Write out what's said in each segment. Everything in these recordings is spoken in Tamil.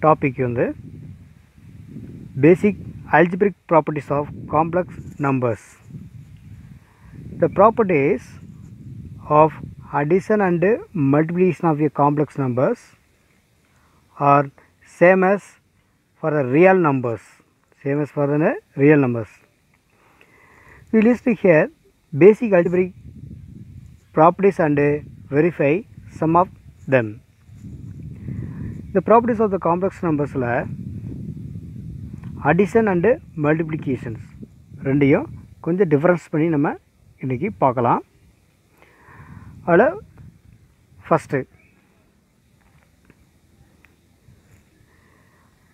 topic வந்து basic algebraic properties of complex numbers. The properties of addition and multiplication of a complex numbers are same as for the real numbers. Same as for the real numbers. We list here basic algebraic properties and verify some of them. The properties of the complex numbers la addition and multiplications ரெண்டையும் கொஞ்சம் டிஃபரன்ஸ் பண்ணி நம்ம இன்றைக்கி பார்க்கலாம். அதில் first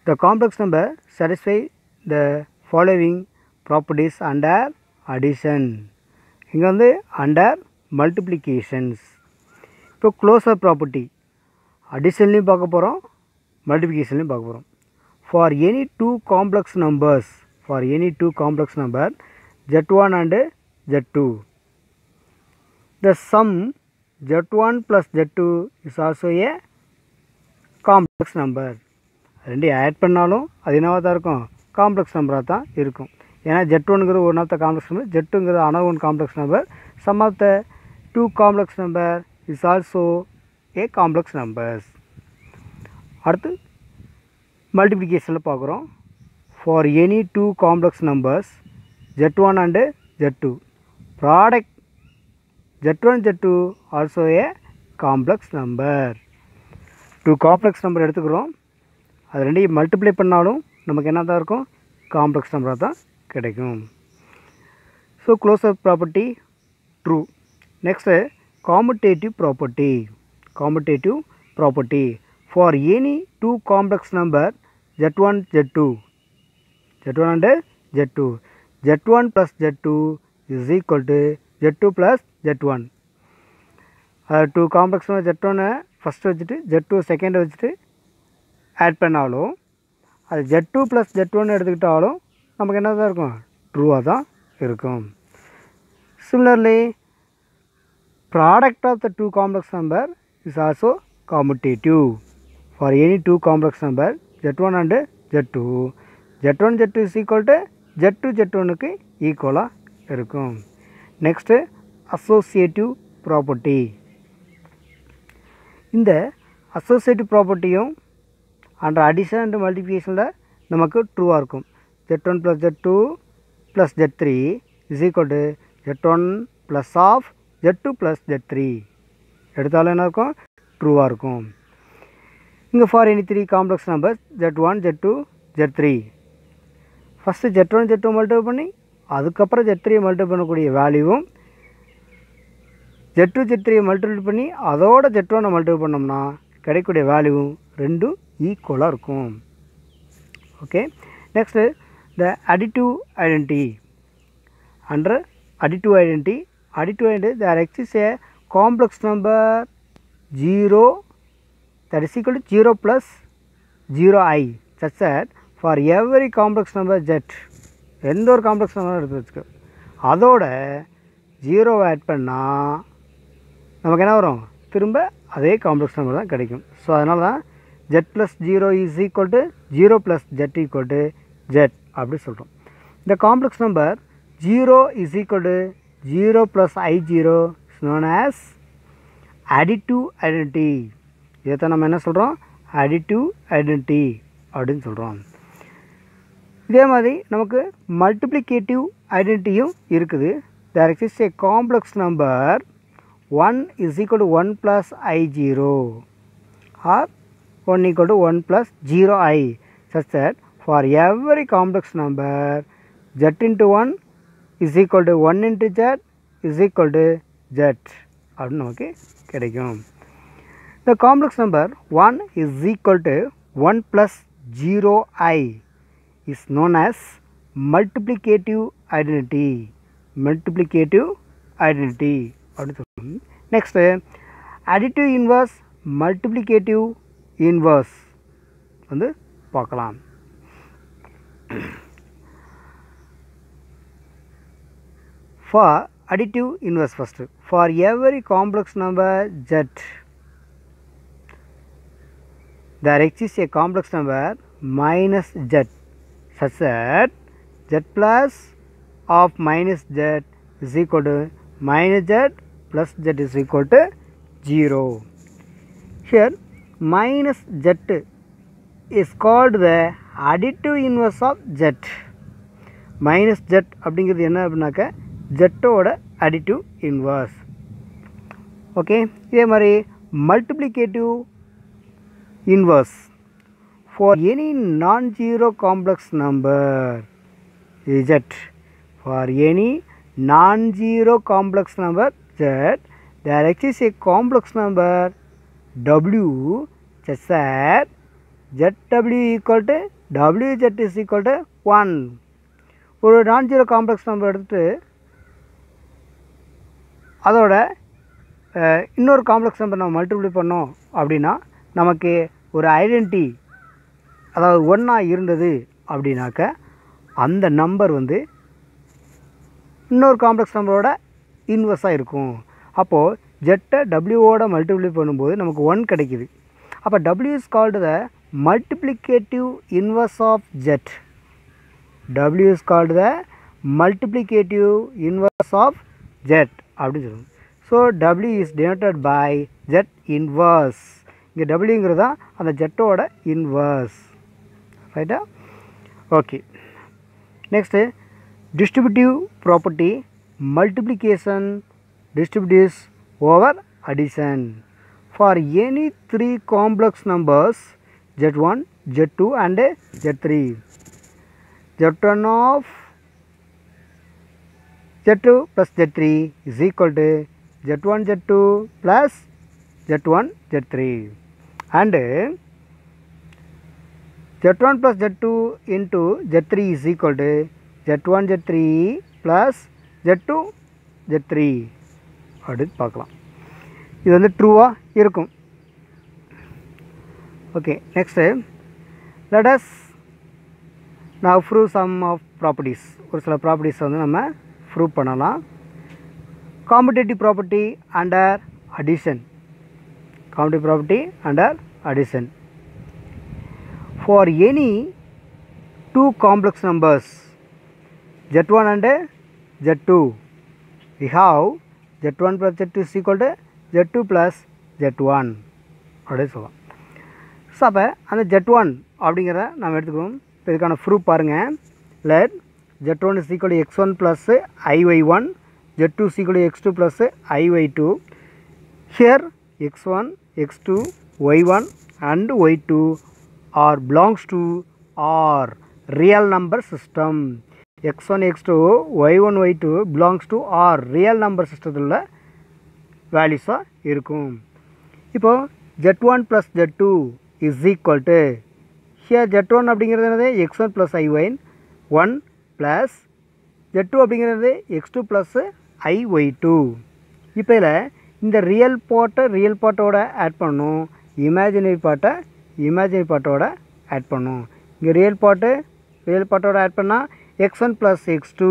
the complex number satisfy the following properties under addition. இங்கே வந்து under multiplications. இப்போ க்ளோஸர் ப்ராப்பர்ட்டி அடிஷன்லையும் பார்க்க போகிறோம், மல்டிப்ளிகேஷன்லையும் பார்க்க போகிறோம். For any two complex numbers, Z1 and Z2, the sum Z1 plus Z2 is also a complex number. ரெண்டு ஆட் பண்ணாலும் அது என்னவாக தான் இருக்கும், காம்ப்ளெக்ஸ் நம்பராக தான் இருக்கும். ஏன்னா Z1ங்கிறது one of the complex number, Z2ங்கிறது another one complex number. Sum of the two complex number is also a complex numbers. அடுத்து மல்டிப்ளிகேஷனில் பார்க்குறோம். For any two complex numbers Z1 and Z2, product Z1 Z2 also a complex number. Two complex number எடுத்துக்கிறோம், அது ரெண்டையும் மல்டிப்ளை பண்ணாலும் நமக்கு என்ன தான் இருக்கும், காம்ப்ளெக்ஸ் நம்பராக தான் கிடைக்கும். So closure property true. Next commutative property for any two complex number Z1 and Z2, Z1 plus Z2 is equal to Z2 plus Z1. To complex number Z1 first வச்சுட்டு Z2 செகண்ட் வச்சுட்டு ஆட் பண்ணாலும் அது Z2 ப்ளஸ் Z1 எடுத்துக்கிட்டாலும் நமக்கு என்ன தான் இருக்கும், ட்ரூவாக தான் இருக்கும். Similarly, product of the two complex number is also commutative. For any two complex number Z1 and Z2, Z1 Z2 is equal to Z2 Z1க்கு ஈக்குவலாக இருக்கும். Next associative property. இந்த அசோசியேட்டிவ் ப்ராப்பர்ட்டியும் அண்டர் அடிஷன் அண்ட் மல்டிப்ளிகேஷனில் நமக்கு ட்ரூவாக இருக்கும். Z1 plus Z2 plus Z3 is equal to Z1 plus of Z2 plus Z3 எடுத்தாலும் என்ன இருக்கும், ட்ரூவாக இருக்கும். இங்கே for any three complex numbers Z1 Z2 Z3, first Z1 Z2 multiply பண்ணி அதுக்கப்புறம் Z3 மல்டிப்ளை பண்ணக்கூடிய வேல்யூவும் Z2 Z3 மல்டிப்ளை பண்ணி அதோட Z1 மல்டிப்ளை பண்ணோம்னா கிடைக்கக்கூடிய வேல்யூவும் ரெண்டும் ஈக்குவலாக இருக்கும். Okay, next the additive identity. Under additive identity there exists a complex number 0 that is equal to 0 plus 0i such that for every complex number Z, எந்த ஒரு காம்ப்ளெக்ஸ் நம்பர் எடுத்து வச்சுக்கோ, அதோட 0 ஆட் பண்ணால் நமக்கு என்ன வரும், திரும்ப அதே காம்ப்ளெக்ஸ் நம்பர் தான் கிடைக்கும். ஸோ அதனால தான் Z plus 0 is equal to 0 plus Z equal to Z அப்படி சொல்கிறோம். இந்த complex number 0 is equal to 0 plus I0 is known as additive identity. இதைத்தான் நம்ம என்ன சொல்கிறோம், additive identity அப்படின்னு சொல்கிறோம். இதே மாதிரி நமக்கு மல்டிப்ளிகேட்டிவ் ஐடென்டிட்டியும் இருக்குது. there exists a complex number 1 is equal to 1 plus I0 or 1 equal to 1 plus 0i such that for every complex number Z into 1 is equal to 1 into Z is equal to Z அப்படின்னு நமக்கு கிடைக்கும். The complex number 1 is equal to 1 plus 0i is known as multiplicative identity. அப்படின்னு சொல்லுவோம். Next additive inverse, multiplicative inverse வந்து பார்க்கலாம். For additive inverse first, for every complex number Z there exists a complex number minus z such that z plus of minus z is equal to minus z plus z is equal to 0. Here minus z is called the additive inverse of z. Minus z அப்படிங்கிறது என்ன அப்படின்னாக்க z-ஓட additive inverse. ஓகே, இதே மாதிரி multiplicative inverse for any non-zero complex number z. For any non-zero complex number z, there exists a complex number w such that zw equal to wz is equal to 1. ஒரு non-zero complex number எடுத்துட்டு அதோட இன்னொரு காம்ப்ளெக்ஸ் நம்பர் நம்ம மல்டிப்ளை பண்ணோம் அப்படின்னா நமக்கு ஒரு ஐடென்டிட்டி, அதாவது ஒன்னாக இருந்தது அப்படின்னாக்க அந்த நம்பர் வந்து இன்னொரு காம்ப்ளெக்ஸ் நம்பரோட இன்வெர்ஸாக இருக்கும். அப்போது ஜெட்டை டபிள்யூவோட மல்டிப்ளை பண்ணும்போது நமக்கு 1 கிடைக்குது. அப்போ W is called the multiplicative inverse of Z. W is called the multiplicative inverse of Z அப்படின்னு சொல்லுவோம். So W is denoted by Z inverse. இங்கே டபிள்யூங்கிறது தான் அந்த ஜெட்டோட இன்வர்ஸ். ரைட்டா? Okay, next distributive property, multiplication distributives over addition. For any three complex numbers z1, z2 and z3, z1 of z2 plus z3 is equal to z1 z2 plus z1 z3, and z1 plus z2 into z3 is equal to z1 z3 plus z2 z3 அப்படின்னு பார்க்கலாம். இது வந்து ட்ரூவாக இருக்கும். Okay, next let us now prove some of properties. ஒரு சில ப்ராப்பர்ட்டிஸ் வந்து நம்ம ப்ரூவ் பண்ணலாம். commutative property under addition. commutative property under addition. For any two complex numbers z1 and z2, we have z1 plus z2 is equal to z2 plus z1 அப்படியே சொல்லலாம். ஸோ அப்போ அந்த z1 அப்படிங்கிறத நம்ம எடுத்துக்கணும். இப்போ இதுக்கான ப்ரூஃப் பாருங்கள். let z1 is equal to x1 plus iy1, z2 is equal to x2 plus iy2. Here x1, x2, y1 and y2 are belongs to our real number system. x1, x2, y1, y2 belongs to our real number system உள்ள வேல்யூஸாக இருக்கும். இப்போது z1 plus z2 is equal to, here z1 அப்படிங்கிறது என்னது x1 plus iy1 plus z2 அப்படிங்கிறது x2 plus iy2. இப்போ இதில் இந்த ரியல் பார்ட்டோட ஆட் பண்ணணும், இமேஜினரி பார்ட்டோட ஆட் பண்ணணும். இங்கே ரியல் பார்ட்டோட ஆட் பண்ணால் x1 plus x2,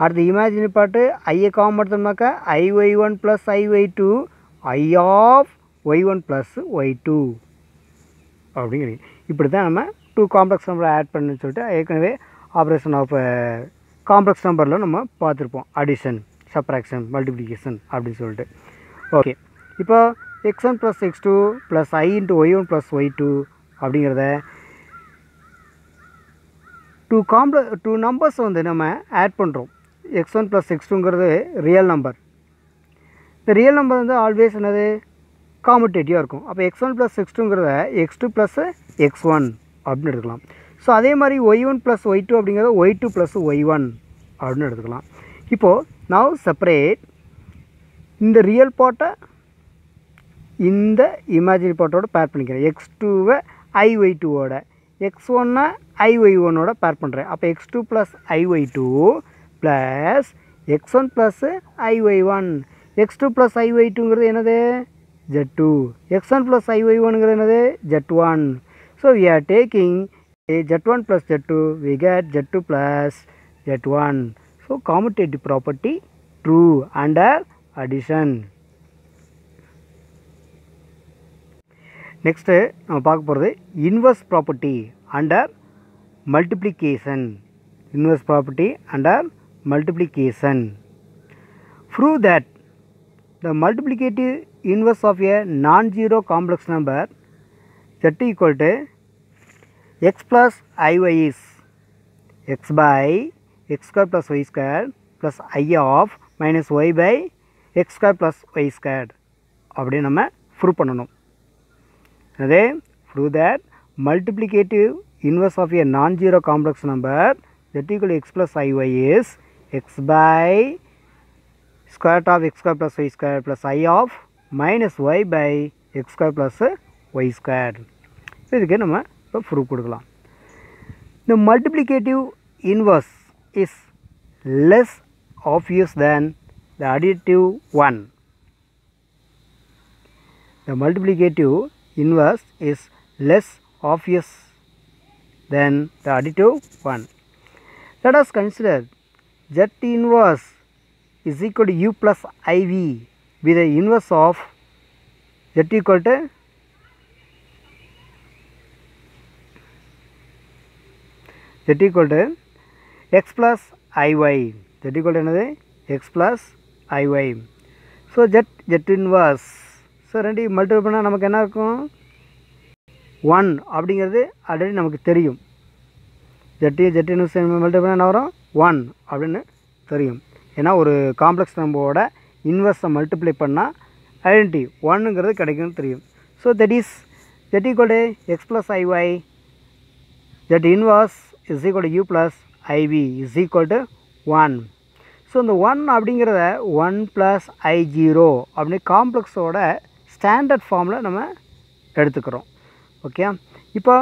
அடுத்து இமேஜினரி பார்ட்டு ஐயை காமன் எடுத்தோம்னாக்கா iy1 plus iy2, i of y1 plus y2 அப்படிங்கிறீங்க. இப்படி தான் நம்ம 2 காம்ப்ளெக்ஸ் நம்பரை ஆட் பண்ணு சொல்லிட்டு ஏற்கனவே ஆப்ரேஷன் ஆஃப் காம்ப்ளெக்ஸ் நம்பரில் நம்ம பார்த்துருப்போம். அடிஷன், சப்ராக்ஷன், மல்டிப்ளிகேஷன் அப்படின்னு சொல்லிட்டு. ஓகே, இப்போ x1 plus x2 plus i into y1 plus y2 அப்படிங்கிறத டூ நம்பர்ஸ் வந்து நம்ம ஆட் பண்ணுறோம். x1 plus x2ங்கிறது ரியல் நம்பர். இந்த ரியல் நம்பர் வந்து ஆல்வேஸ் என்னது காமுடேட்டிவாக இருக்கும். அப்போ x1 plus x2ங்கிறத x2 plus x1 அப்படின்னு எடுத்துக்கலாம். ஸோ அதே மாதிரி y1 plus y2 அப்படிங்கிறத y2 plus y1 அப்படின்னு எடுத்துக்கலாம். இப்போது now செப்பரேட் இந்த ரியல் பார்ட்டை இந்த இமேஜினரி பார்ட்டோட பேர் பண்ணிக்கிறேன். x2வை iy2ஓட, x1-ஐ iy1ஓட பேர் பண்ணுறேன். அப்போ x2 plus iy2 plus x1 plus iy1. x2 plus iy2ங்கிறது என்னது z2, x1 plus iy1ங்கிறது என்னது z1. So we are taking a z1 plus z2, we get z2 plus z1. So commutative property true under addition. Next நம்ம பார்க்க போகிறது inverse property under multiplication. Inverse property under multiplication. Prove that the multiplicative inverse of a non-zero complex number z equal to x plus iy is x by x square plus y square plus I of minus y by x square plus y square அப்படி நம்ம ப்ரூவ் பண்ணணும். அதே prove that multiplicative inverse of a non-zero complex number z equal to x plus iy is x by square root of x square plus y square plus I of minus y by x square plus y square. இதுக்கு நம்ம இப்போ ப்ரூவ் கொடுக்கலாம். The multiplicative inverse is less obvious than the additive one. The multiplicative inverse is less obvious than the additive one. Let us consider z inverse is equal to u plus iv with the inverse of z equal to x plus iy. z equal to என்னது x plus iy. So z inverse. So ரெண்டு மல்டிபிள் பண்ணால் நமக்கு என்ன இருக்கும் 1 அப்படிங்கிறது ஆல்ரெடி நமக்கு தெரியும். z inverse மல்டிபிள் பண்ணால் என்ன வரும் 1 அப்படின்னு தெரியும். ஏன்னா ஒரு காம்ப்ளெக்ஸ் நம்பரோட இன்வர்ஸை மல்டிப்ளை பண்ணால் ஐடென்டி 1ங்கிறது கிடைக்கும்னு தெரியும். So that is z equal to x plus iy. z inverse is equal to u plus iv is equal to 1. So இந்த 1 அப்படிங்கிறத 1 plus i0 அப்படின்னு காம்ப்ளெக்ஸோட ஸ்டாண்டர்ட் ஃபார்மில் நம்ம எடுத்துக்கிறோம். ஓகே, இப்போ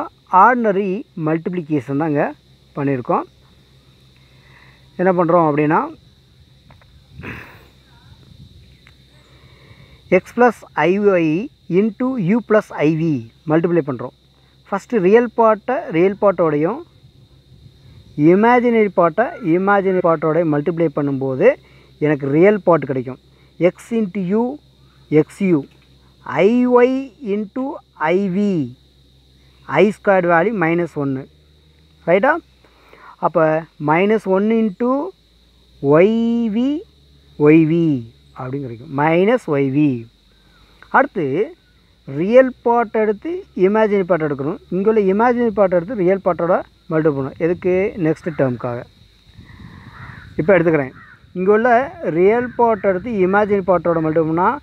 ஆர்டினரி மல்டிப்ளிகேஷன் தாங்க பண்ணியிருக்கோம். என்ன பண்ணுறோம் அப்படின்னா x plus iy into u plus iv multiply பண்ணுறோம். ஃபஸ்ட்டு ரியல் பார்ட்டோடையும் இமேஜினரி பார்ட்டோடையும் மல்டிப்ளை பண்ணும்போது எனக்கு ரியல் பார்ட் கிடைக்கும். x into u xu, iy into iv, I squared value -1 ரைட்டா. அப்போ -1 into yv அப்படின்னு கிடைக்கும் -yv. அடுத்து ரியல் பார்ட் எடுத்து இமேஜினரி பார்ட் எடுக்கணும். இங்கே உள்ள இமேஜினரி பார்ட் எடுத்து ரியல் பார்ட்டோட மல்டிப்ளை பண்ணணும். எதுக்கு நெக்ஸ்ட் டேர்முக்காக. இப்போ எடுத்துக்கிறேன். இங்கே உள்ள ரியல் பார்ட் எடுத்து இமேஜினரி பார்ட்டோட மல்டிப்ளை பண்ணால்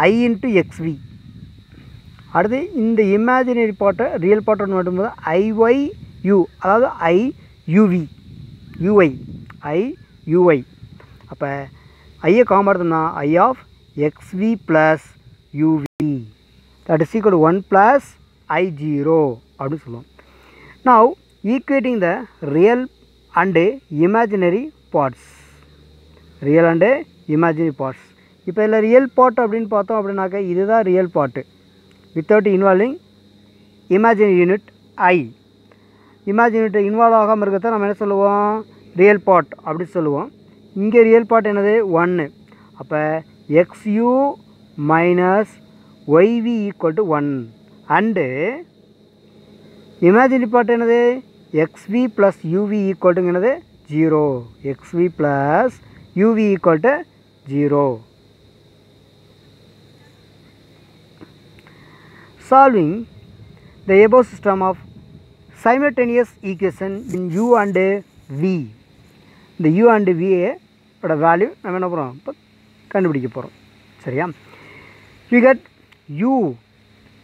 I into xv. அடுத்து இந்த இமேஜினரி பார்ட்டை ரியல் பார்ட்டோட மல்டிப்ளை பண்ணால் iyu, அதாவது iuy. அப்போ ஐயை காமாடுதுன்னா I of xv plus uv that is equal to 1 plus I0 அப்படின்னு சொல்லுவோம். Now equating the real and imaginary parts. இப்போ இதில் ரியல் பார்ட் அப்படின்னு பார்த்தோம் அப்படின்னாக்கா இதுதான் real part without involving imaginary unit I. Imaginary unit involve ஆகாமல் இருக்கிறத நம்ம என்ன சொல்லுவோம் ரியல் பார்ட் அப்படி சொல்லுவோம். இங்கே ரியல் பார்ட் என்னது 1. அப்போ xu minus yv equal to 1 and imaginary part என்னது xv plus uv equal to என்னது 0. xv plus uv equal to 0. Solving the above system of simultaneous equation in u and v. இந்த u and v ஓட வேல்யூ நம்ம என்ன பண்ணுறோம் இப்போ கண்டுபிடிக்க போகிறோம். சரியா. we get u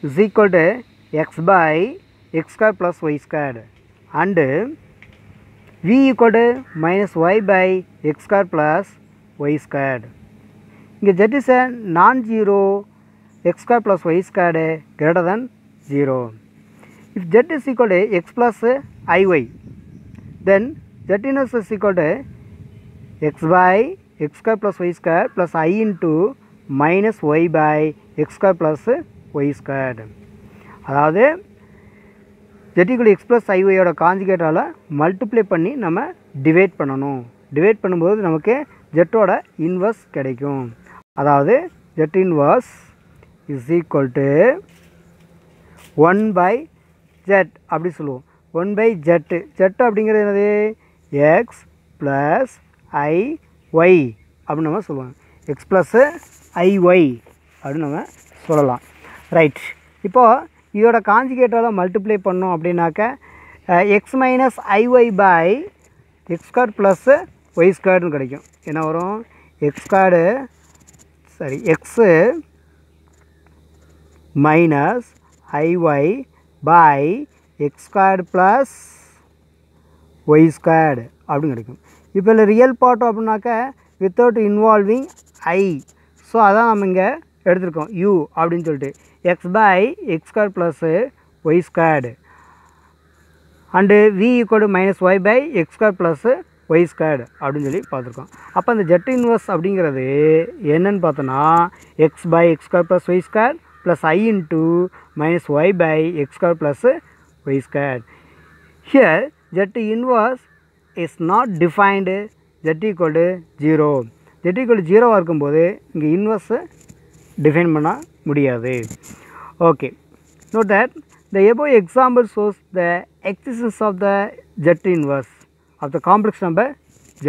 is equal to x by x square plus y squared and v equal to minus y by x square plus y squared. இங்கே z is a non-zero x square plus y squared greater than 0. If z is equal to x plus iy, then z inverse is equal to x by x square plus y square plus I into minus y by x square plus y squared. அதாவது z equal to x plus iy ஓட காஞ்சுகேட்டால் மல்டிப்ளை பண்ணி நம்ம டிவைட் பண்ணணும். டிவைட் பண்ணும்போது நமக்கு z ஓட இன்வர்ஸ் கிடைக்கும். அதாவது z inverse is equal to 1 by z அப்படி சொல்லுவோம். 1 by z. z அப்படிங்கிறது என்னது? x plus i y அப்படின்னு நம்ம சொல்லுவோம். x plus i y அப்படின்னு நம்ம சொல்லலாம். ரைட். இப்போது இதோட காஞ்சிகேட்டால் மல்டிப்ளை பண்ணோம் அப்படின்னாக்க x minus iy by x squared plus y squared கிடைக்கும். என்ன வரும்? x squared x minus iy by x squared plus y squared அப்படின்னு கிடைக்கும். இப்போ இல்லை ரியல் பார்ட் அப்படின்னாக்க வித்தவுட் இன்வால்விங் i. ஸோ அதான் நம்ம இங்கே எடுத்துருக்கோம் u அப்படின்னு சொல்லிட்டு x by x squared plus y squared and v equal to minus y by x squared plus y squared அப்படின்னு சொல்லி பார்த்துருக்கோம். அப்போ அந்த ஜெட் இன்வர்ஸ் அப்படிங்கிறது என்னன்னு பார்த்தோன்னா x by x squared plus y squared plus I into minus y by x squared plus y squared. Here z inverse is not defined z equal to 0. z equal to 0 இருக்கும்போது இங்கே இன்வர்ஸ் டிஃபைன் பண்ண முடியாது. Okay. Note that the above example shows the existence of the z inverse of the complex number z.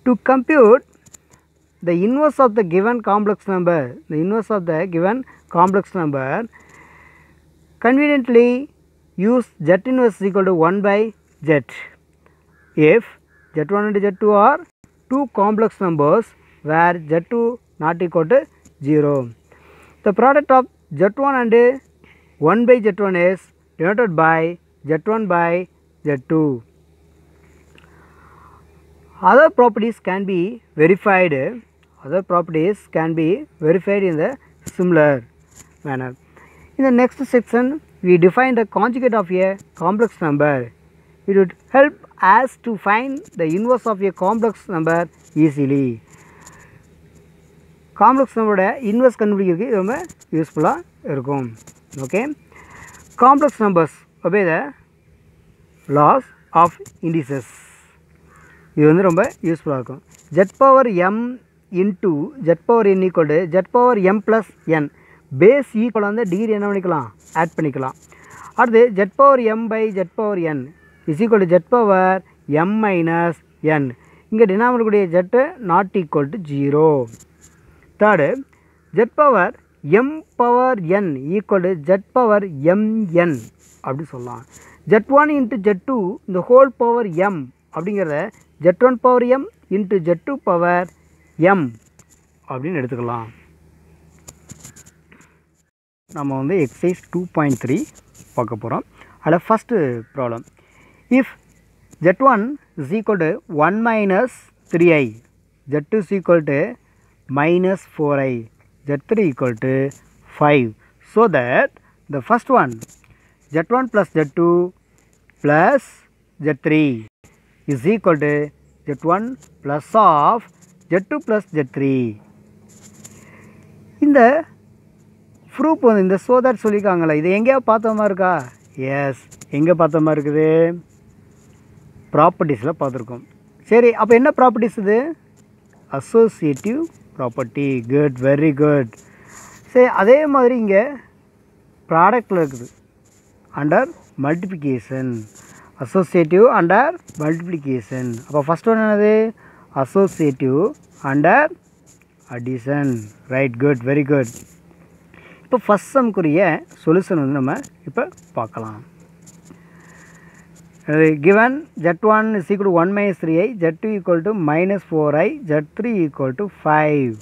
To compute the inverse of the given complex number, conveniently use z inverse is equal to 1 by z. If z1 and z2 are two complex numbers where z2 not equal to 0. The product of z1 and 1 by z1 is denoted by z1 by z2. Other properties can be verified in the similar manner. In the next section, we define the conjugate of a complex number. It would help us to find the inverse of a complex number easily. Complex நம்பரோட இன்வெர்ஸ் கண்டுபிடிக்கிறதுக்கு இது ரொம்ப யூஸ்ஃபுல்லாக இருக்கும். Okay. Complex numbers obey the laws of indices. இது வந்து ரொம்ப யூஸ்ஃபுல்லாக இருக்கும். z power m into z power n equal to z power m plus n. Base equal வந்து டிகிரி என்ன பண்ணிக்கலாம்? ஆட் பண்ணிக்கலாம். அடுத்து z power m by z power n is equal to z power m minus n. இங்கே டினாமினேட்டர் கூடிய z not equal to 0. Third z power m power n equal to z power mn அப்படி சொல்லலாம். z1 into z2 இந்த ஹோல் பவர் m அப்படிங்கிறத z1 power m into z2 power m அப்படின்னு எடுத்துக்கலாம். நம்ம வந்து எக்ஸசைஸ் 2.3 பார்க்க போகிறோம். அதில் first problem. If z1 is equal to 1 minus 3i, z2 is equal to minus 4i, z3 equal to 5. So that the first one z1 plus z2 plus z3 is equal to z1 plus of z2 plus z3. இந்த ப்ரூஃப் வந்து இந்த so that சொல்லியிருக்காங்களே, இது எங்கேயா பார்த்த மாதிரி இருக்கா? எஸ், எங்கே பார்த்த மாதிரி இருக்குது? ப்ராப்பர்ட்டிஸில் பார்த்துருக்கோம். சரி, அப்போ என்ன ப்ராப்பர்ட்டிஸ் இது? Associative property. Good, very good. சரி, அதே மாதிரி இங்கே ப்ராடக்டில் இருக்குது under multiplication. Associative under multiplication. அப்போ ஃபஸ்ட் ஒன் என்னது? Associative under addition. Right, good, very good. இப்போ ஃபஸ்ட் சம்க்குரிய சொல்யூஷன் வந்து நம்ம இப்போ பார்க்கலாம். given z1 is equal to 1 minus 3i, z2 equal to minus 4i, z3 equal to 5.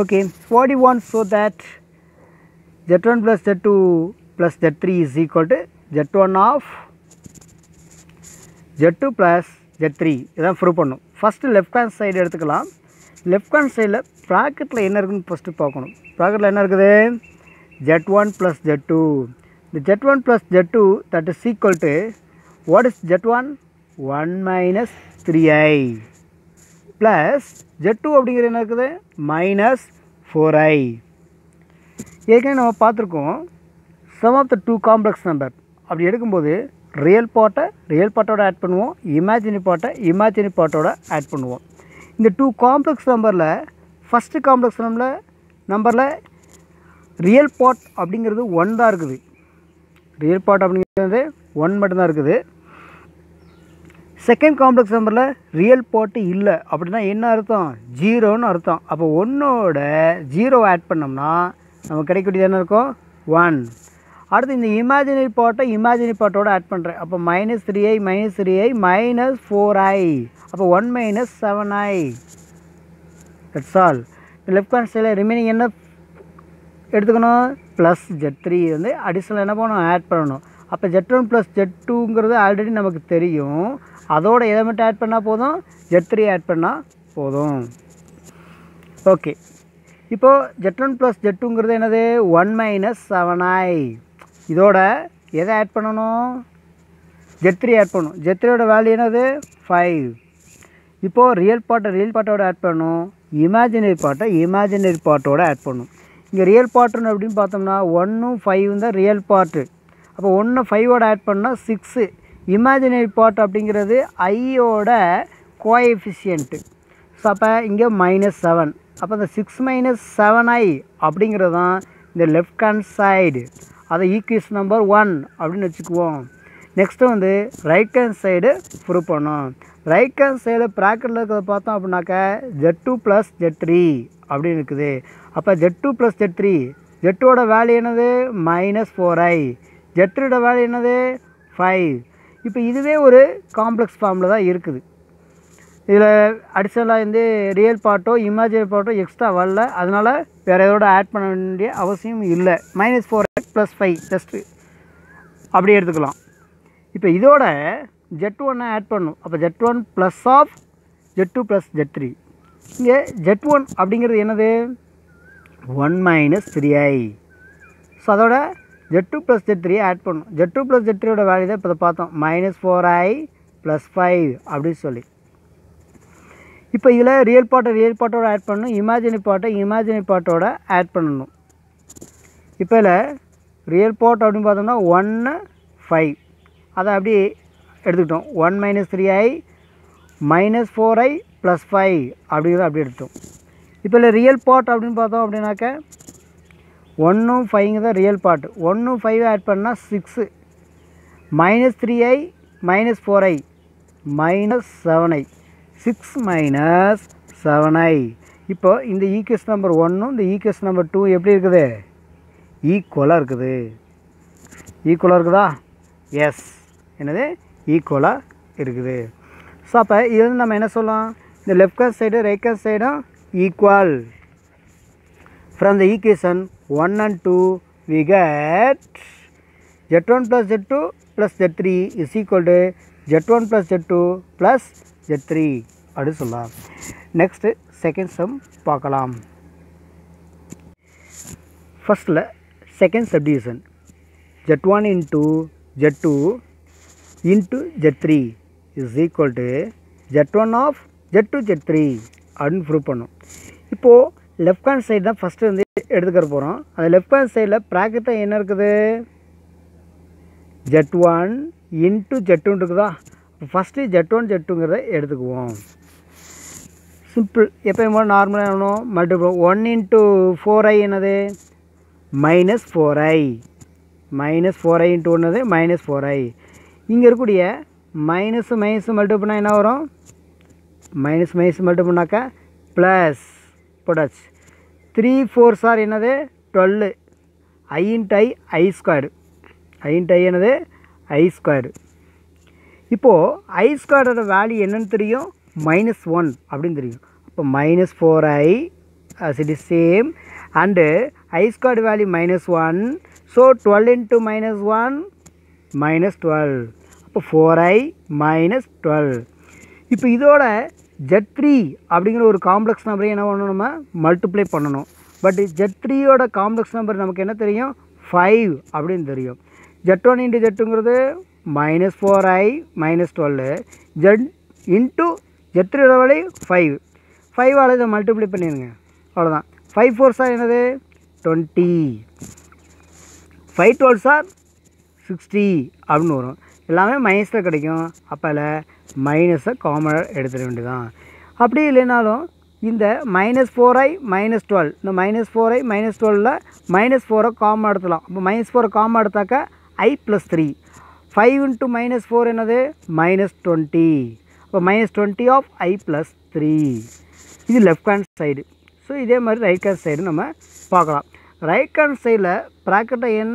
Okay, what do you want? So that z1 plus z2 plus z3 is equal to z1 of z2 plus z3. இதான் ப்ரூவ் பண்ணும். ஃபஸ்ட்டு லெஃப்ட் ஹேண்ட் சைடு எடுத்துக்கலாம். லெஃப்ட் ஹேண்ட் சைடில் ப்ராக்கெட்டில் என்ன இருக்குன்னு ஃபஸ்ட்டு பார்க்கணும். ப்ராக்கெட்டில் என்ன இருக்குது? z1 plus z2. The z1 plus z2 that is equal to, what is z1? 1 minus 3i plus z2 அப்படிங்கிற என்ன இருக்குது? minus 4i. ஏற்கனவே நம்ம பார்த்துருக்கோம் sum of the two complex number. அப்படி எடுக்கும்போது ரியல் பார்ட்டோட ஆட் பண்ணுவோம், இமேஜினரி பார்ட்டோட ஆட் பண்ணுவோம். இந்த டூ காம்ப்ளெக்ஸ் நம்பரில் ஃபஸ்ட்டு காம்ப்ளெக்ஸ் நம்பரில் ரியல் பார்ட் அப்படிங்கிறது 1 தான் இருக்குது. ரியல் பார்ட் அப்படிங்கிறது 1 மட்டும்தான் இருக்குது. செகண்ட் காம்ப்ளெக்ஸ் நம்பரில் ரியல் பார்ட்டு இல்லை அப்படின்னா என்ன அர்த்தம்? 0ன்னு அர்த்தம். அப்போ 1ஓட 0 ஆட் பண்ணோம்னா நமக்கு கிடைக்கக்கூடியது என்ன இருக்கும்? 1. அடுத்து இந்த இமேஜினரி பார்ட்டோட ஆட் பண்ணுறேன். அப்போ -3i -4i. அப்போ 1 - 7i. That's all. Left hand சைடில் ரிமைனிங் என்ன எடுத்துக்கணும்? ப்ளஸ் Z3 வந்து அடிஷனல் என்ன பண்ணணும்? ஆட் பண்ணணும். அப்போ Z1 + Z2ங்கிறது ஆல்ரெடி நமக்கு தெரியும். அதோட எதை மட்டும் ஆட் பண்ணால் போதும்? Z3 ஆட் பண்ணால் போதும். ஓகே, இப்போது Z1 + Z2ங்கிறது என்னது? 1 - 7i. இதோட எதை ஆட் பண்ணணும்? Z3 ஆட் பண்ணணும். Z3யோட வேல்யூ என்னது? 5. இப்போது ரியல் பார்ட்டோட ஆட் பண்ணணும். இமேஜினரி பார்ட்டோட ஆட் பண்ணணும். இங்கே ரியல் பார்ட்டுன்னு அப்படின்னு பார்த்தோம்னா 1ம் 5ம் தான் ரியல் பார்ட்டு. அப்போ 1 5ஓட ஆட் பண்ணால் 6. இமேஜினரி பார்ட் அப்படிங்கிறது ஐயோட கோஎஃபிஷியன்ட்டு. ஸோ அப்போ இங்கே -7. அப்போ இந்த 6 - 7i அப்படிங்கிறது தான் இந்த லெஃப்ட் ஹேண்ட் சைடு. அதை ஈக்குவேஷன் நம்பர் 1 அப்படின்னு வச்சுக்குவோம். நெக்ஸ்ட்டு வந்து ரைட் ஹேண்ட் சைடு ப்ரூவ் பண்ணோம். ரைட் ஹேண்ட் சைடு ப்ராக்கெட்டில் இருக்கிறத பார்த்தோம் அப்படின்னாக்கா Z2 + Z3 அப்படின்னு இருக்குது. அப்போ Z2 + Z3, Z2ஓட வேல்யூ என்னது? -4i. Z3ஓட வேல்யூ என்னது? 5. இப்போ இதுவே ஒரு காம்ப்ளெக்ஸ் ஃபார்மில் தான் இருக்குது. இதில் அடிஷனலாக வந்து ரியல் பார்ட்டோ இமேஜினரி பார்ட்டோ எக்ஸ்ட்ரா வரல. அதனால் வேறு எதோட ஆட் பண்ண வேண்டிய அவசியம் இல்லை. -4i + 5 ஜஸ்ட்டு அப்படி எடுத்துக்கலாம். இப்போ இதோட Z1 ஆட் பண்ணணும். அப்போ Z1 + Z2 + Z3. இங்கே Z1 அப்படிங்கிறது என்னது? 1 - 3i. ஸோ அதோட Z2 + Z3 ஆட் பண்ணணும். Z2 + Z3யோட வேல்யூ தான் இப்போ பார்த்தோம். -4i + 5 அப்படின்னு சொல்லி. இப்போ இதில் ரியல் பார்ட்டோட ஆட் பண்ணணும். இமேஜினரி பார்ட்டோட ஆட் பண்ணணும். இப்போ இதில் ரியல் பார்ட் அப்படின்னு பார்த்தோம்னா 1 5 அதை அப்படி எடுத்துக்கிட்டோம். 1 - 3i -4i + 5 அப்படிங்கிறத அப்படி எடுத்தோம். இப்போ இல்லை ரியல் பார்ட் அப்படின்னு பார்த்தோம் அப்படின்னாக்க 1ம் 5ங்க தான் ரியல் பார்ட். 1ம் 5 ஆட் பண்ணால் 6. -3i -4i -7i. 6 - 7i. இப்போ இந்த ஈக்குவேஷன் நம்பர் 1ம் இந்த ஈக்குவேஷன் நம்பர் 2 எப்படி இருக்குது? ஈக்குவலாக இருக்குதா? எஸ், என்னது? ஈக்குவலாக இருக்குது. ஸோ அப்போ இது வந்து நம்ம என்ன சொல்லலாம்? இந்த left hand side right hand சைடும் equal. From the equation 1 and 2 we get Z1 + Z2 + Z3 is equal to Z1 + Z2 + Z3 அப்படி சொல்லலாம். நெக்ஸ்ட்டு செகண்ட் சம் பார்க்கலாம். ஃபஸ்ட்டில் second subdivision Z1 × Z2 × Z3 is equal to Z1 of Z2 Z3 அப்படின்னு ப்ரூவ் பண்ணும். இப்போது லெஃப்ட் ஹேண்ட் சைடு தான் ஃபஸ்ட்டு வந்து எடுத்துக்கிற போகிறோம். அந்த லெஃப்ட் ஹேண்ட் சைடில் ப்ராக்கெட்டில் என்ன இருக்குது? Z1 × Z2 இருக்குதா? ஃபஸ்ட்டு Z1 Z2ங்கிறத எடுத்துக்குவோம். சிம்பிள். எப்போயும் போல் நார்மலாக வேணும் மல்டிபிள். 1 × 4i என்னது? -4i. -4i × 1 என்னது? -4i. இங்கே இருக்கக்கூடிய மைனஸ் மல்டிபிள் பண்ணால் என்ன வரும்? மைனஸ் மல்டிபிள் பண்ணாக்கா ப்ளஸ் போட்டாச்சு. 3 4s ஆர் என்னது? 12. i × i squared. i × i என்னது? i squared. இப்போது i ஸ்கொயரோட வேல்யூ என்னன்னு தெரியும்? -1 அப்படின்னு தெரியும். அப்போ -4i as it is same and i squared value -1. So 12 × -1 -12. அப்போ 4i -12. இப்போ இதோட Z3 அப்படிங்கிற ஒரு காம்ப்ளெக்ஸ் நம்பரையும் என்ன பண்ணணும்? நம்ம மல்டிப்ளை பண்ணணும். பட் Z3யோட காம்ப்ளெக்ஸ் நம்பர் நமக்கு என்ன தெரியும்? 5 அப்படின்னு தெரியும். Z1 × Z2ங்கிறது -4i -12. Z இன்ட்டு Z3யோட வேல்யூ 5. 5ஆல் இதை மல்டிப்ளை பண்ணிடுங்க. அவ்வளோதான். 5 4s ஆர் என்னது? 20. 5 12s ஆர் 60 அப்படின்னு வரும். எல்லாமே மைனஸில் கிடைக்கும். அப்போ அதில் மைனஸை காமனாக எடுத்துட வேண்டியதான். அப்படி இல்லைனாலும் இந்த -4i -12 இந்த -4i -12ல் -4 காமன் எடுத்துலாம். அப்போ -4 காமன் எடுத்தாக்கா i + 3 5 × -4 என்னது -20. அப்போ -20 ஆஃப் i + 3 இது லெஃப்ட் ஹேண்ட் சைடு. ஸோ இதே மாதிரி ரைட் ஹேண்ட் சைடு நம்ம பார்க்கலாம். ரைட் ஹேண்ட் சைடில் ப்ராக்கெட்டில் n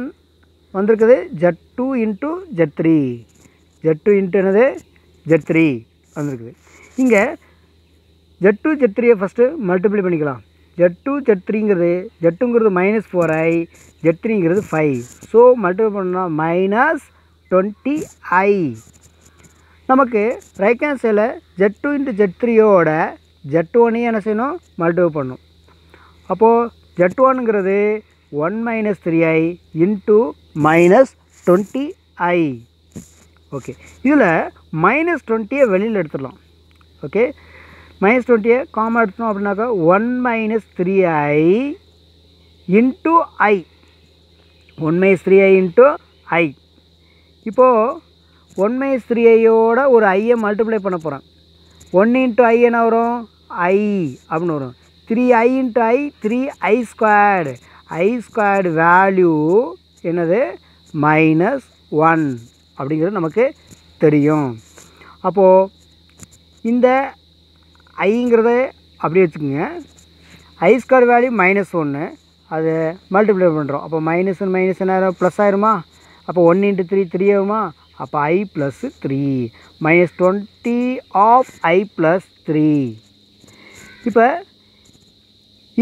வந்திருக்குது Z2 × Z3 Z2 × என்னது Z3 வந்திருக்குது. இங்கே Z2 Z3 ஃபஸ்ட்டு மல்டிப்ளை பண்ணிக்கலாம். Z2 Z3ங்கிறது Z2ங்கிறது -4i Z3ங்கிறது 5. ஸோ மல்டிப்ளை பண்ணால் -20i. நமக்கு ரைட் ஹேண்ட் சைடில் Z2 × Z3யோட Z1ஐயும் என்ன செய்யணும் மல்டிப்ளை பண்ணணும். அப்போது Z1ங்கிறது 1 - 3i × -20i. ஓகே, இதில் -20யை வெளியில் எடுத்துடலாம். ஓகே, -20யை காமன் எடுத்தோம் அப்படின்னாக்கா 1 - 3i × i 1 - 3i × i. இப்போது 1 - 3iயோட ஒரு ஐயை மல்டிப்ளை பண்ண போகிறேன். 1 × i என்ன வரும் i அப்படின்னு வரும். 3i × i 3i². i² value என்னது -1 அப்படிங்கிறது நமக்கு தெரியும். அப்போது இந்த ஐங்கிறத அப்படியே வச்சுக்கோங்க. i² வேல்யூ -1 அது மல்டிப்ளை பண்ணுறோம். அப்போ மைனஸ் என்ன ப்ளஸ் ஆயிருமா? அப்போ 1 × 3 3 ஆகுமா? அப்போ i + 3 -20 ஆஃப் i + 3. இப்போ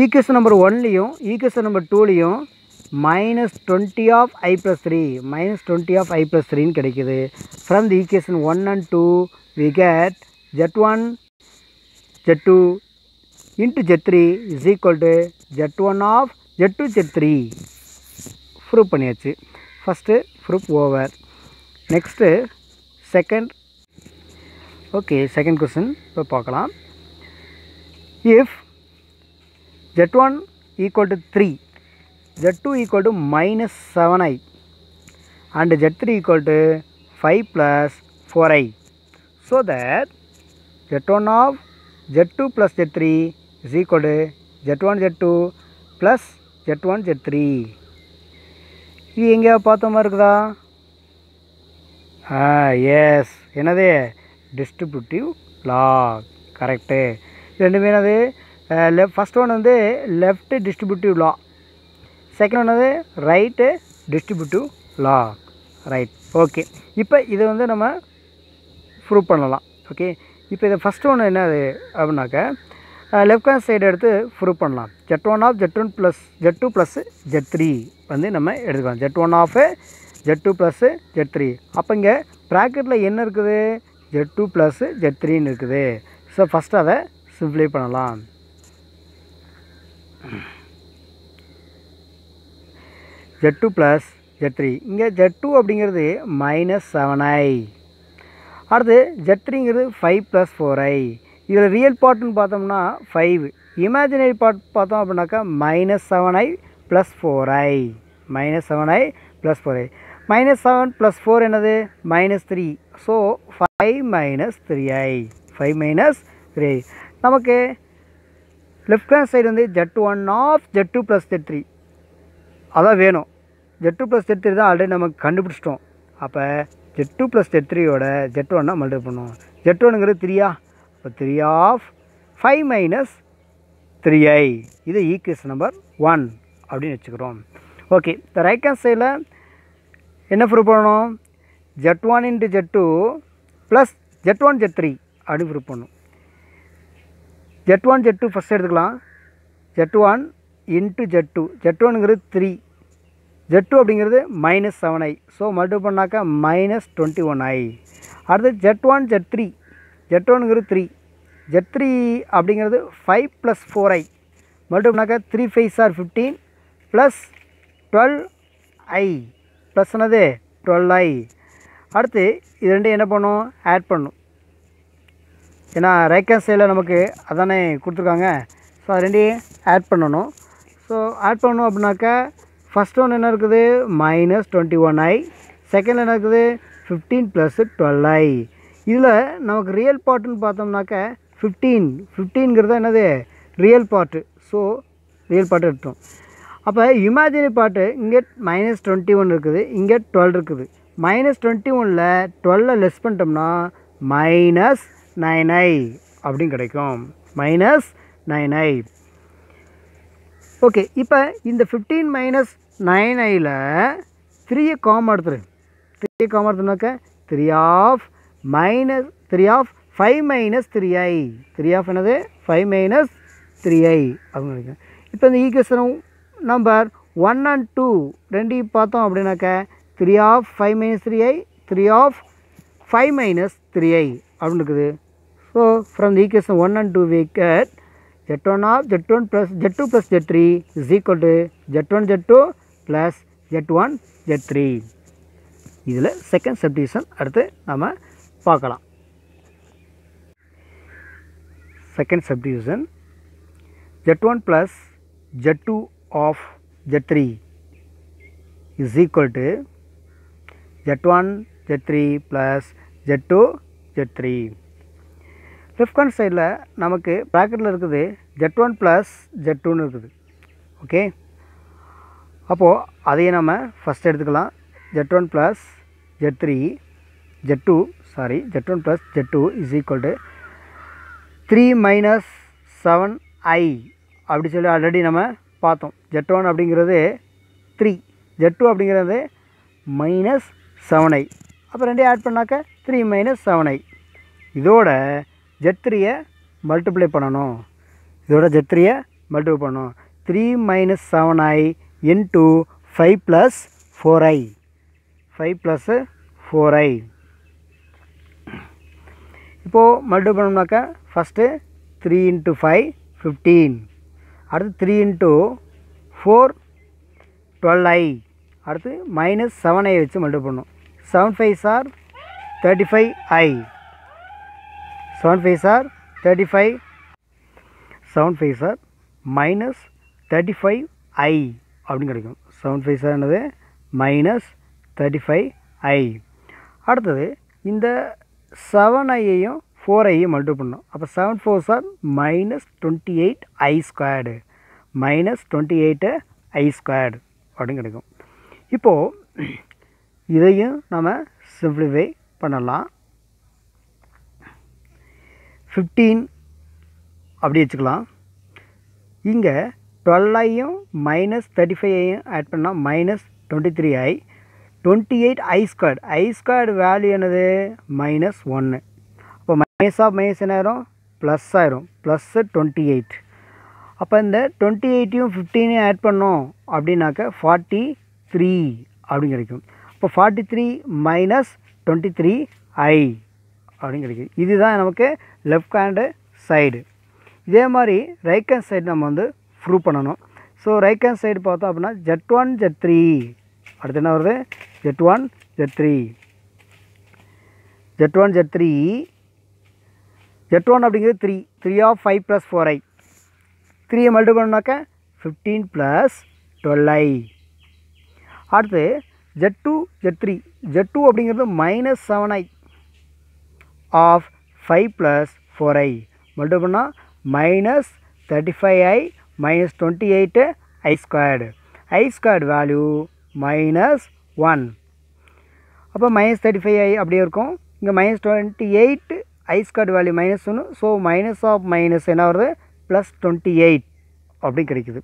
ஈக்குவேஷன் நம்பர் 1லையும் ஈக்குவேஷன் நம்பர் 2லையும் -20 ஆஃப் i + 3 -20 ஆஃப் i + 3ன்னு கிடைக்குது. From the equation 1 and 2 we get Z1 Z2 × Z3 is equal to Z1 of Z2 Z3. Prove பண்ணியாச்சு. First proof over. Next second. Okay, second question இப்போ பார்க்கலாம். If Z1 = 3 Z2 = -7i and Z3 = 5 + 4i, so that Z1 of Z2 + Z3 is equal to Z1 Z2 + Z1 Z3. இது எங்கேயா பார்த்த மாதிரி இருக்குதா? எஸ், என்னது டிஸ்ட்ரிபியூட்டிவ் லாக். கரெக்டு. ரெண்டுமே என்னது ஃபஸ்ட் ஒன் வந்து லெஃப்ட் டிஸ்ட்ரிபியூட்டிவ் லா, செகண்ட் ஒன் வந்து ரைட்டு டிஸ்ட்ரிபியூட்டிவ் லா. ரைட். ஓகே, இப்போ இதை வந்து நம்ம ப்ரூவ் பண்ணலாம். ஓகே, இப்போ இதை ஃபஸ்ட் ஒன்று என்னது அப்படின்னாக்க லெஃப்ட் ஹேண்ட் சைடு எடுத்து ப்ரூவ் பண்ணலாம். Z1 of Z1 + Z2 + Z3 வந்து நம்ம எடுத்துக்கலாம். Z1 of Z2 + Z3. அப்போ இங்கே ப்ராக்கெட்டில் என்ன இருக்குது? Z2 + Z3ன்னு இருக்குது. ஸோ ஃபஸ்ட்டு அதை சிம்ப்ளை பண்ணலாம். Z2 + Z3. இங்கே Z2 அப்படிங்கிறது -7i, அடுத்து Z3ங்கிறது 5 + 4i. இதில் ரியல் பார்ட்டுன்னு பார்த்தோம்னா 5, இமேஜினரி பார்ட் பார்த்தோம் அப்படின்னாக்கா -7i + 4i -7i + 4i. -7 + 4 என்னது -3. So 5 - 3i 5 - 3i. நமக்கு லெஃப்ட் ஹேண்ட் சைடு வந்து Z1 of Z2 + Z3 அதான் வேணும். Z2 + Z3 தான் ஆல்ரெடி நமக்கு கண்டுபிடிச்சிட்டோம். அப்போ Z2 + Z3யோட Z1 மல்டிப்ளை பண்ணுவோம். Z1ங்கிறது 3ஆ? இப்போ 3 of 5 - 3i. இது ஈக்குவேஷன் நம்பர் 1 அப்படின்னு வச்சுக்கிறோம். ஓகே, இந்த ரைட் ஹேண்ட் சைடில் என்ன ப்ரூவ் பண்ணணும்? Z1 × Z2 + Z1 Z3 அப்படின்னு ப்ரூவ் பண்ணணும். Z1 Z2 ஃபஸ்ட் எடுத்துக்கலாம். Z1 × Z2. Z1ங்கிறது 3, Z2 அப்படிங்கிறது -7i. ஸோ மல்டிப்ளை பண்ணாக்கா -21i. அடுத்து Z1 Z3. Z1ங்கிறது 3, Z3 அப்படிங்கிறது 5 + 4i. மல்டிப்ளை பண்ணாக்கா 3 5s are 15 + 12i ப்ளஸ் என்னது 12i. அடுத்து இது ரெண்டு என்ன பண்ணும்? ஆட் பண்ணும். ஏன்னா ரைட் ஹேண்ட் சைடில் நமக்கு அதானே கொடுத்துருக்காங்க. ஸோ அது ரெண்டையும் ஆட் பண்ணணும். ஸோ ஆட் பண்ணணும் அப்படின்னாக்கா ஃபஸ்ட் ஒன்று என்ன இருக்குது? -21i. செகண்டில் என்ன இருக்குது? 15 + 12i. இதில் நமக்கு ரியல் பார்ட்டுன்னு பார்த்தோம்னாக்கா 15 15ங்கிறது என்னது real part, so real part எடுத்தோம். அப்போ இமேஜினரி பார்ட்டு இங்கே -21 இருக்குது, இங்கே 12 இருக்குது. -21ல் 12 லெஸ் பண்ணிட்டோம்னா -9i அப்படின்னு கிடைக்கும். -9i. ஓகே, இப்போ இந்த 15 - 9iல் 3 காமன் எடுத்துரு. 3 காமன் எடுத்தோம்னாக்க 3 of 5 - 3i. 3 of என்னது 5 - 3i அப்படின்னு கிடைக்கும். இப்போ இந்த ஈக்குவேஷன் நம்பர் 1 and 2 ரெண்டையும் பார்த்தோம் அப்படின்னாக்க 3 of 5 - 3i, 3 of 5 - 3i அப்படின்னு இருக்குது. So from the equation 1 and 2 we get Z1 of Z1 plus Z2 plus Z3 is equal to Z1 Z2 plus Z1 Z3. இதில் செகண்ட் சப்டிவிஷன் அடுத்து நம்ம பார்க்கலாம். Second subdivision Z1 plus Z2 of Z3 is equal to Z1 Z3 plus Z2 Z3. Left hand சைடில் நமக்கு ப்ராக்கெட்டில் இருக்குது Z1 ப்ளஸ் Z2ன்னு இருக்குது. ஓகே, அப்போது அதையே நம்ம ஃபஸ்ட் எடுத்துக்கலாம். Z1 plus Z2 is equal to 3 minus 7i அப்படி சொல்லி ஆல்ரெடி நம்ம பார்த்தோம். Z1 அப்படிங்கிறது 3, Z2 அப்படிங்கிறது -7i. அப்போ ரெண்டையும் ஆட் பண்ணாக்க 3 - 7i. இதோட Z3யை மல்டிப்ளை பண்ணணும். 3 - 7i into 5 + 4i. 5 + 4i. இப்போது மல்டிப்ளை பண்ணோம்னாக்கா ஃபஸ்ட்டு 3 × 5 15, அடுத்து 3 × 4 12i, அடுத்து -7i வச்சு மல்டிப்ளை பண்ணணும். 7 5s are 35i. 7 5s are 35, 7 5s are -35i அப்படின்னு கிடைக்கும். 7 5s are என்னது -35i. அடுத்தது இந்த 7iயையும் 4iயையும் மல்டிப்ளை பண்ணணும். அப்போ 7 4s are -28i squared. -28i squared அப்படின்னு கிடைக்கும். இப்போது இதையும் நம்ம சிம்பிளிஃபை பண்ணலாம். 15 அப்படி வச்சுக்கலாம். இங்கே 12ஐயும் -35ஐயும் ஆட் பண்ணால் -23i. 28i squared. i squared value என்னது -1. அப்போ மைனஸ் ஆஃப் மைனஸ் என்ன ஆயிரும் ப்ளஸ் ஆயிரும். +28. அப்போ இந்த 28ஐயும் 15ஐயும் ஆட் பண்ணோம் அப்படின்னாக்க 43 அப்படின்னு கிடைக்கும். இப்போ 43 - 23i அப்படின்னு கிடைக்கும். இதுதான் நமக்கு லெஃப்ட் ஹேண்டு சைடு. இதே மாதிரி ரைட் ஹேண்ட் சைடு நம்ம வந்து ப்ரூவ் பண்ணணும். ஸோ ரைட் ஹேண்ட் சைடு பார்த்தோம் அப்படின்னா Z1 Z3, அடுத்து என்ன வருது Z1 Z3. Z1 Z3, Z1 அப்படிங்கிறது 3 of 5 + 4i. 3ஐ மல்டிப்ளை பண்ணாக்க 15 + 12i. அடுத்து Z2 Z3. Z2 அப்படிங்கிறது -7i of 5 + 4i. மல்டிப்ளை பண்ணால் -35i -28i squared. i squared value -1. அப்போ -35i அப்படியே இருக்கும். இங்கே -28i squared value -1. So minus of minus என்ன வருது +28 அப்படி கிடைக்குது.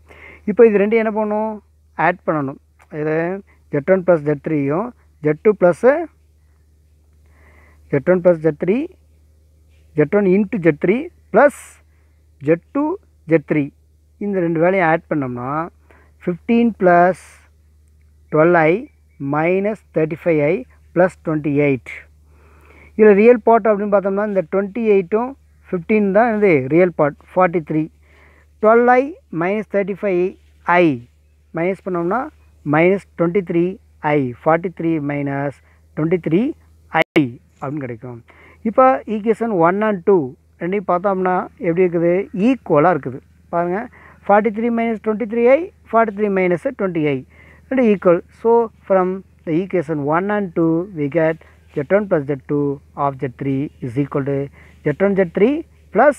இப்போ இது ரெண்டு என்ன பண்ணணும் ஆட் பண்ணணும். இது Z1 + Z3யும் Z2 + Z1 + Z3, Z1 × Z3 + Z2 Z3 இந்த ரெண்டு வேலையும் ஆட் பண்ணோம்னா 15 + 12i -35i +28. இதில் ரியல் பார்ட் அப்படின்னு பார்த்தோம்னா இந்த 28ம் 15 தான் இது real part 43. 12i -35i minus பண்ணோம்னா -23i. 43 - 23i அப்படின்னு கிடைக்கும். இப்போ ஈக்குவேஷன் 1 and 2 ரெண்டையும் பார்த்தோம்னா எப்படி இருக்குது ஈக்குவலாக இருக்குது பாருங்கள். 43 - 23i, 43 - 20i ரெண்டு equal. So from the equation 1 and 2 we get Z1 + Z2 of Z3 is equal to Z1 Z3 plus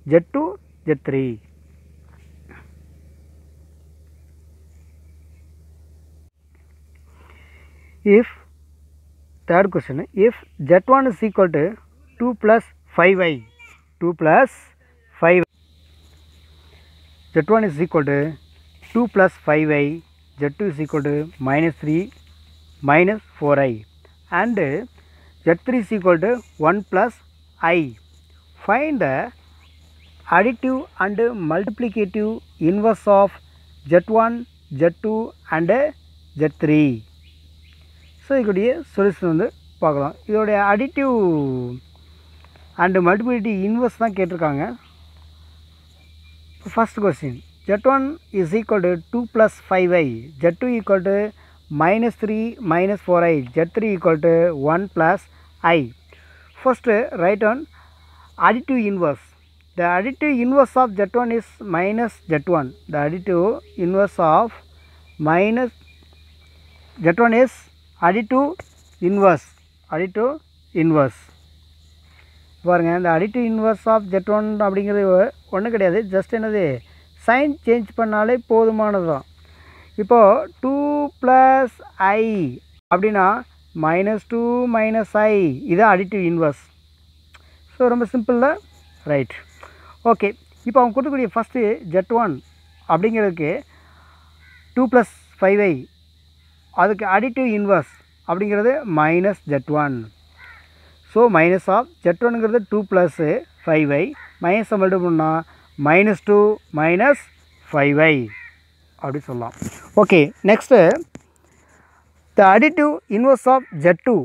Z2 Z3. if third question, if Z1 is equal to 2 plus 5i, 2 plus 5, Z1 is equal to 2 plus 5i, Z2 is equal to minus 3 minus 4i, and Z3 is equal to 1 plus I. Find the additive and multiplicative inverse of Z1, Z2 and Z3. So இதோடைய சொல்யூஷன் வந்து பார்க்கலாம். இதோடைய அடிட்டிவ் அண்டு மல்டிப்ளிகேட்டிவ் இன்வர்ஸ் தான் கேட்டிருக்காங்க. First question, Z1 is equal to 2 plus 5i, Z2 equal to minus 3 minus 4i, Z3 equal to 1 plus I. First write on additive inverse. The additive inverse of Z1 is minus Z1. The additive inverse of minus Z1 is additive inverse. Additive inverse பாருங்க, இந்த additive inverse of Z1 அப்படிங்கிறது ஒன்றும் கிடையாது, ஜஸ்ட் என்னது சைன் சேஞ்ச் பண்ணாலே போதுமானது தான். இப்போது 2 + I அப்படின்னா -2 - I, இது additive inverse. ஸோ ரொம்ப சிம்பிளில் ரைட். ஓகே, இப்போ அவங்க கொடுக்கக்கூடிய ஃபஸ்ட்டு Z1 அப்படிங்கிறதுக்கு 2 + 5i, அதுக்கு additive inverse அப்படிங்கிறது minus Z1. So minus of Z1ங்கிறது 2 + 5i, மைனஸ் மல்டிபிள் பண்ணால் -2 - 5i அப்படி சொல்லலாம். Okay, next the additive inverse of Z2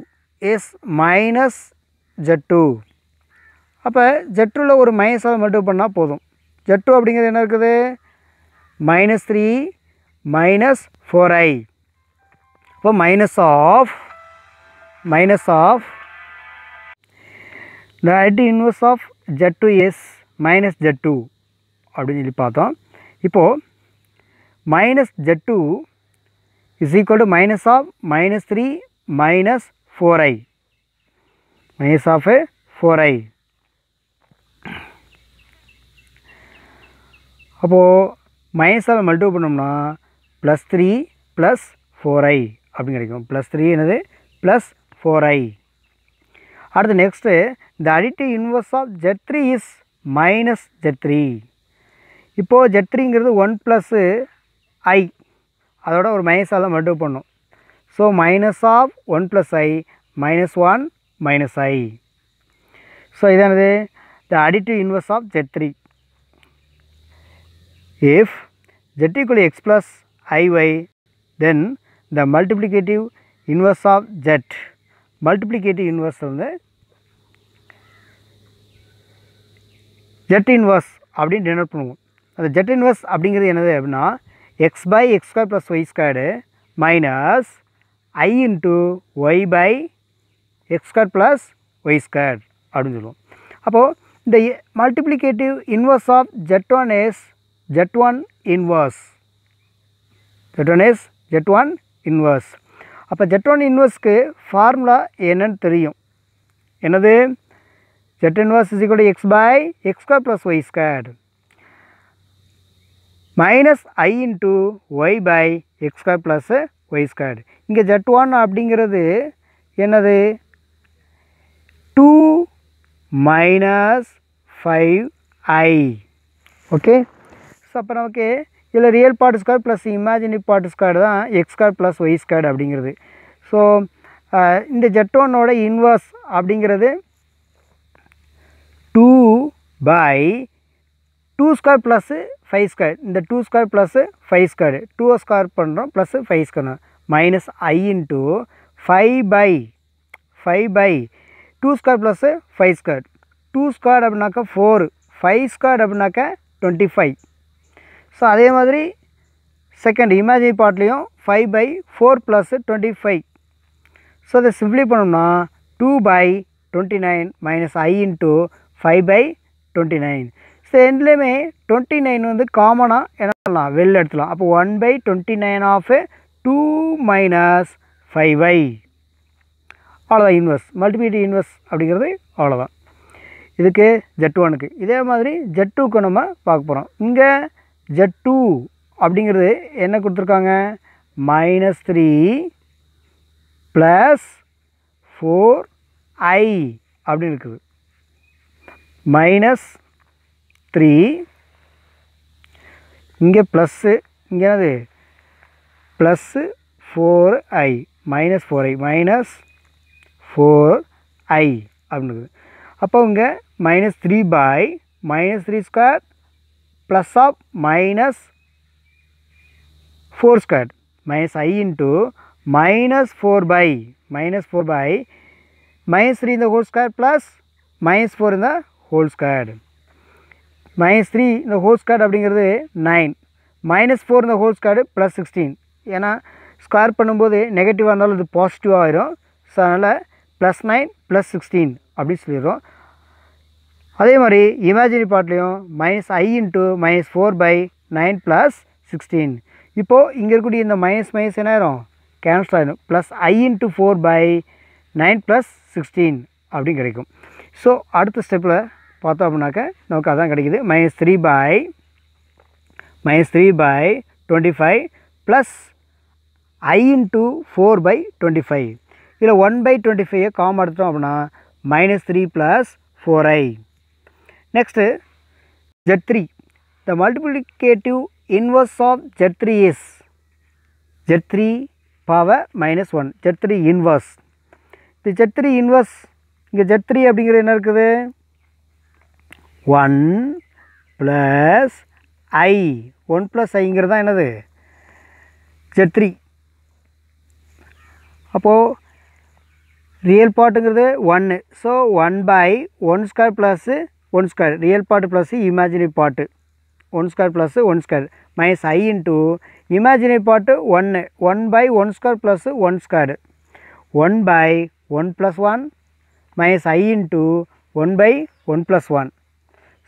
is minus Z2. அப்போ Z2வில் ஒரு மைனஸாக மல்டிபிள் பண்ணால் போதும். Z2 அப்படிங்கிறது என்ன இருக்குது, -3 - 4i. இப்போ minus of the additive inverse of Z2 is minus Z2 அப்படின்னு சொல்லி பார்த்தோம். இப்போது minus Z2 is equal to minus of -3 minus 4i, minus of 4i. அப்போது மைனஸால் மல்டிபிள் பண்ணோம்னா +3 + 4i அப்படின்னு கிடைக்கும். +3 என்னது +4i. அடுத்து next the additive inverse of Z3 is minus Z3. இப்போது Z3ங்கிறது 1 + I, அதோட ஒரு மைனஸால் தான் மல்டிபிள் பண்ணோம். So minus of 1 + I -1 - I. So இதானது the additive inverse of Z3. If Z equal to x plus iy, then the multiplicative inverse of Z, multiplicative inverse வந்து Z inverse அப்படின்னு டினோட் பண்ணுவோம். அந்த Z inverse அப்படிங்கிறது என்னது அப்படின்னா x/x² + y² minus I into y/x² + y² அப்படின்னு சொல்லுவோம். அப்போது இந்த multiplicative inverse of Z1 is Z1 inverse. Z1 is Z1 inverse. அப்போ Z1 inverseக்கு ஃபார்முலா என்னன்னு தெரியும். என்னது, Z inverse is equal to x/x² + y² minus I into y/x² + y². இங்கே Z1 அப்படிங்கிறது என்னது, 2 - 5i. ஓகே, ஸோ அப்போ நமக்கு இதில் real part square plus imaginary part square தான் x² + y² அப்படிங்கிறது. ஸோ இந்த Z1ஓட இன்வர்ஸ் அப்படிங்கிறது 2/2² + 5². இந்த 2² + 5², 2 ஸ்கொயர் பண்ணுறோம் ப்ளஸ் 5² minus I into 5/2² + 5². 2² அப்படின்னாக்கா 4, 5² அப்படின்னாக்கா 25. ஸோ அதே மாதிரி செகண்ட் இமேஜினரி பார்ட்லேயும் 5/4 + 25. ஸோ அதை சிம்ப்ளி பண்ணோம்னா 2/29 minus I into 5/29. ஸோ ரெண்டுலேயுமே 29 வந்து காமனாக என்ன பண்ணலாம், வெளில எடுத்துலாம். அப்போ 1/29 of 2 - 5i. அவ்வளோதான் இன்வர்ஸ், மல்டிப்ளிகேட்டிவ் இன்வர்ஸ் அப்படிங்கிறது அவ்வளோதான் இதுக்கு Z1க்கு. இதே மாதிரி Z2க்கு நம்ம பார்க்க போகிறோம். இங்கே Z2 அப்படிங்கிறது என்ன கொடுத்துருக்காங்க, -3 ப்ளஸ் 4i அப்படின்னு இருக்குது. மைனஸ் 3 இங்கே ப்ளஸ்ஸு, இங்கே என்னது plus 4i minus 4i minus 4i அப்படின்னு இருக்குது. அப்போ இங்கே minus 3 by minus 3 square plus of minus 4 square minus I into minus 4 by minus 3 இந்த ஹோல் ஸ்கொயர் ப்ளஸ் மைனஸ் 4 இந்த ஹோல் ஸ்கொயர். மைனஸ் 3 இந்த ஹோல் ஸ்கொயர் அப்படிங்கிறது 9, மைனஸ் 4 இந்த ஹோல் ஸ்கொயர் ப்ளஸ் 16. ஏன்னா ஸ்கொயர் பண்ணும்போது நெகட்டிவாக இருந்தாலும் இது பாசிட்டிவாக ஆயிரும். ஸோ அதனால் ப்ளஸ் 9 ப்ளஸ் 16 அப்படின்னு சொல்லிடுறோம். அதே மாதிரி இமேஜினரி பார்ட்லேயும் minus I into minus 4 by 9 plus 16. இப்போது இங்கே இருக்கக்கூடிய இந்த மைனஸ் மைனஸ் என்ன ஆயிரும், கேன்சல் ஆகிடும். Plus I into 4 by 9 plus 16 அப்படின்னு கிடைக்கும். ஸோ அடுத்த ஸ்டெப்பில் பார்த்தோம் அப்படின்னாக்க நமக்கு அதான் கிடைக்குது. Minus 3 by 25 plus I into 4 by 25. இதில் 1 பை 25 காமன் எடுத்தோம் அப்படின்னா minus 3 plus 4i. Next Z3. The multiplicative inverse of Z3 is Z3 power minus 1. Z3 inverse. The Z3 inverse இங்கே Z3 அப்படிங்கிறது என்ன இருக்குது, 1 ப்ளஸ் I 1 ப்ளஸ் ஐங்கிறது தான் என்னது Z3. அப்போது ரியல் பார்ட்டுங்கிறது 1. So 1 by 1 square plus 1 square real part plus imaginary part 1 square plus 1 square minus I into imaginary part 1 by 1 square plus 1 square 1 by 1 plus 1 minus I into 1 by 1 plus 1.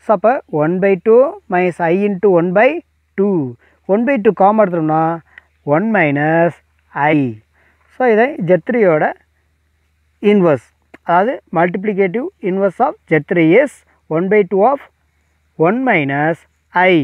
So அப்போ 1 by 2 minus I into 1 by 2. 1 by 2 common எடுத்தோம்னா 1 மைனஸ் I. ஸோ இதை Z3யோட இன்வர்ஸ், அதாவது multiplicative inverse of Z3 is 1 by 2 of 1 minus I.